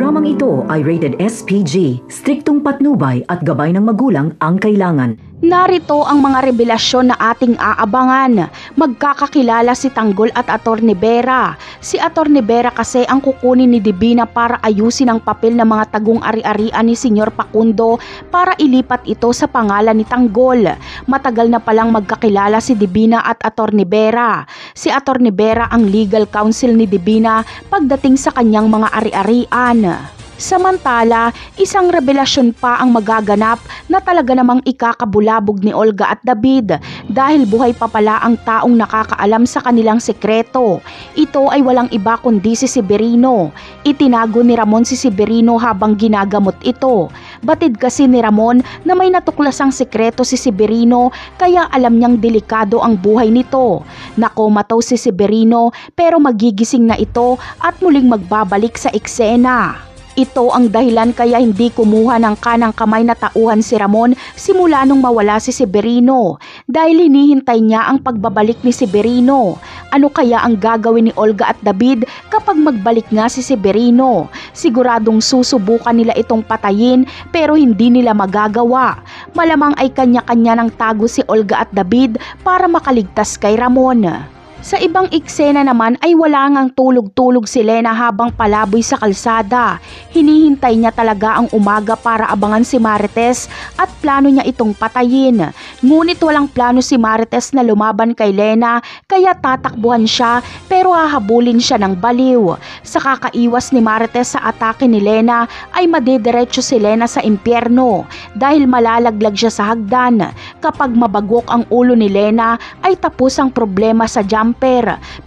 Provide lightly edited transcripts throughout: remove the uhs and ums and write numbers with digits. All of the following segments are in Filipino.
Programang ito ay rated SPG, striktong patnubay at gabay ng magulang ang kailangan. Narito ang mga revelasyon na ating aabangan. Magkakakilala si Tanggol at Atty. Vera. Si Atty. Vera kasi ang kukunin ni Divina para ayusin ang papel ng mga tagong ari-arian ni Senyor Facundo para ilipat ito sa pangalan ni Tanggol. Matagal na palang magkakilala si Divina at Atty. Vera. Si Atty. Vera ang legal counsel ni Divina pagdating sa kanyang mga ari-arian. Samantala, isang revelasyon pa ang magaganap na talaga namang ikakabulabog ni Olga at David dahil buhay pa pala ang taong nakakaalam sa kanilang sekreto. Ito ay walang iba kundi si Severino. Itinago ni Ramon si Severino habang ginagamot ito. Batid kasi ni Ramon na may natuklasang sekreto si Severino kaya alam niyang delikado ang buhay nito. Nakomataw si Severino pero magigising na ito at muling magbabalik sa eksena. Ito ang dahilan kaya hindi kumuha ng kanang kamay na tauhan si Ramon simula nung mawala si Severino dahil hinihintay niya ang pagbabalik ni Severino. Ano kaya ang gagawin ni Olga at David kapag magbalik nga si Severino? Siguradong susubukan nila itong patayin pero hindi nila magagawa. Malamang ay kanya-kanya ng tago si Olga at David para makaligtas kay Ramon. Sa ibang eksena naman ay wala ngang tulog-tulog si Lena habang palaboy sa kalsada. Hinihintay niya talaga ang umaga para abangan si Marites at plano niya itong patayin. Ngunit walang plano si Marites na lumaban kay Lena kaya tatakbuhan siya pero hahabulin siya ng baliw. Sa kakaiwas ni Marites sa atake ni Lena ay madediretso si Lena sa impyerno dahil malalaglag siya sa hagdan. Kapag mabagok ang ulo ni Lena ay tapos ang problema sa jumper.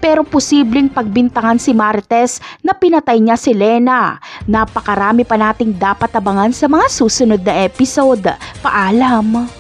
Pero posibleng pagbintangan si Marites na pinatay niya si Lena. Napakarami pa nating dapat abangan sa mga susunod na episode. Paalam!